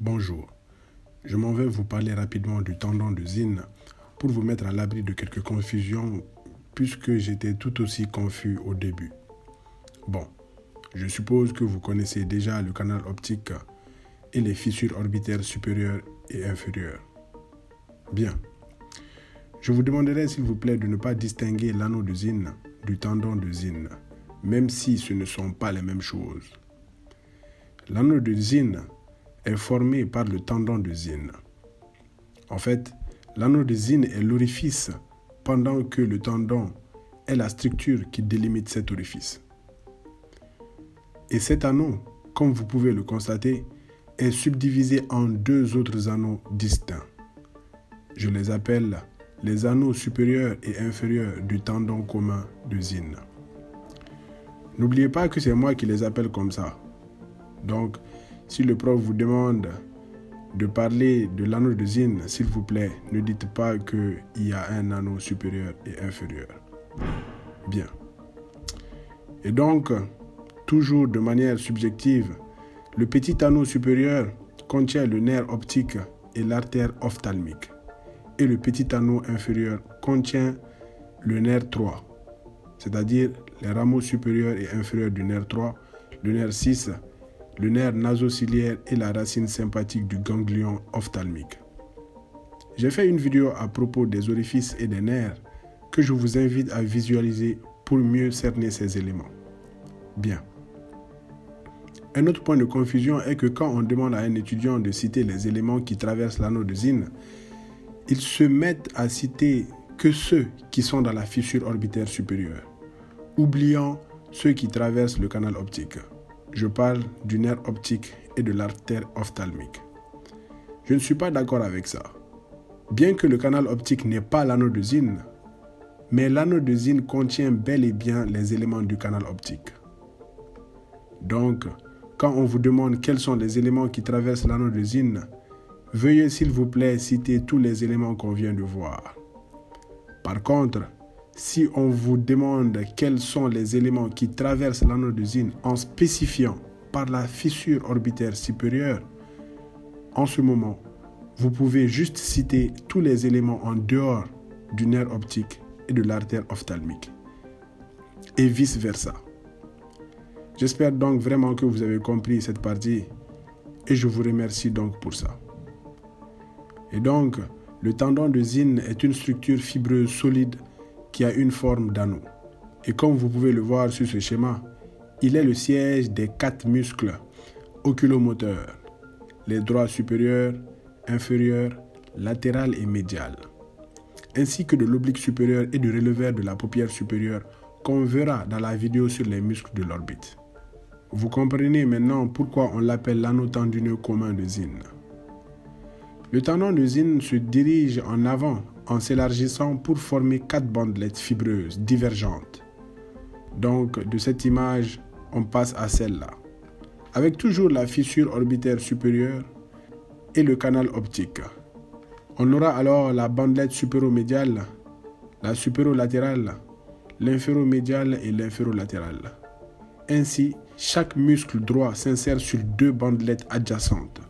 Bonjour, je m'en vais vous parler rapidement du tendon de Zinn pour vous mettre à l'abri de quelques confusions puisque j'étais tout aussi confus au début. Bon, je suppose que vous connaissez déjà le canal optique et les fissures orbitaires supérieures et inférieures. Bien, je vous demanderai s'il vous plaît de ne pas distinguer l'anneau de Zinn du tendon de Zinn, même si ce ne sont pas les mêmes choses. L'anneau de Zinn est formé par le tendon de Zinn. En fait, l'anneau de Zinn est l'orifice pendant que le tendon est la structure qui délimite cet orifice. Et cet anneau, comme vous pouvez le constater, est subdivisé en deux autres anneaux distincts. Je les appelle les anneaux supérieurs et inférieurs du tendon commun de Zinn. N'oubliez pas que c'est moi qui les appelle comme ça. Donc, si le prof vous demande de parler de l'anneau de Zinn, s'il vous plaît, ne dites pas qu'il y a un anneau supérieur et inférieur. Bien. Et donc, toujours de manière subjective, le petit anneau supérieur contient le nerf optique et l'artère ophtalmique. Et le petit anneau inférieur contient le nerf 3, c'est-à-dire les rameaux supérieurs et inférieurs du nerf 3, le nerf 6, le nerf nasociliaire et la racine sympathique du ganglion ophtalmique. J'ai fait une vidéo à propos des orifices et des nerfs que je vous invite à visualiser pour mieux cerner ces éléments. Bien. Un autre point de confusion est que quand on demande à un étudiant de citer les éléments qui traversent l'anneau de Zinn, ils se mettent à citer que ceux qui sont dans la fissure orbitaire supérieure, oubliant ceux qui traversent le canal optique. Je parle du nerf optique et de l'artère ophtalmique. Je ne suis pas d'accord avec ça. Bien que le canal optique n'ait pas l'anneau de Zinn, mais l'anneau de Zinn contient bel et bien les éléments du canal optique. Donc, quand on vous demande quels sont les éléments qui traversent l'anneau de Zinn, veuillez s'il vous plaît citer tous les éléments qu'on vient de voir. Par contre, si on vous demande quels sont les éléments qui traversent l'anneau de Zinn en spécifiant par la fissure orbitaire supérieure, en ce moment, vous pouvez juste citer tous les éléments en dehors du nerf optique et de l'artère ophtalmique. Et vice-versa. J'espère donc vraiment que vous avez compris cette partie et je vous remercie donc pour ça. Et donc, le tendon de Zinn est une structure fibreuse solide qui a une forme d'anneau. Et comme vous pouvez le voir sur ce schéma, il est le siège des 4 muscles oculomoteurs, les droits supérieurs, inférieurs, latéral et médial, ainsi que de l'oblique supérieur et du releveur de la paupière supérieure qu'on verra dans la vidéo sur les muscles de l'orbite. Vous comprenez maintenant pourquoi on l'appelle l'anneau tendineux commun de Zinn. Le tendon de Zinn se dirige en avant en s'élargissant pour former 4 bandelettes fibreuses divergentes. Donc, de cette image, on passe à celle-là, avec toujours la fissure orbitaire supérieure et le canal optique. On aura alors la bandelette supéromédiale, la supérolatérale, l'inféromédiale et l'inférolatérale. Ainsi, chaque muscle droit s'insère sur 2 bandelettes adjacentes.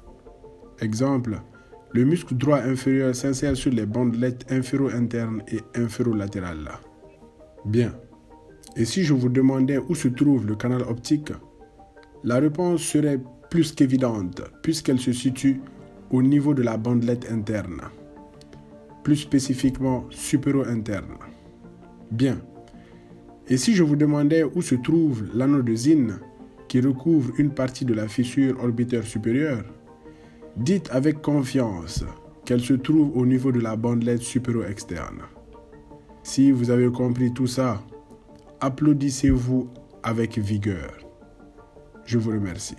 Exemple, le muscle droit inférieur s'insère sur les bandelettes inféro-internes et inférolatérales. Bien. Et si je vous demandais où se trouve le canal optique, la réponse serait plus qu'évidente puisqu'elle se situe au niveau de la bandelette interne, plus spécifiquement supéro-interne. Bien. Et si je vous demandais où se trouve l'anneau de Zinn qui recouvre une partie de la fissure orbitaire supérieure, dites avec confiance qu'elle se trouve au niveau de la bandelette supéro-externe. Si vous avez compris tout ça, applaudissez-vous avec vigueur. Je vous remercie.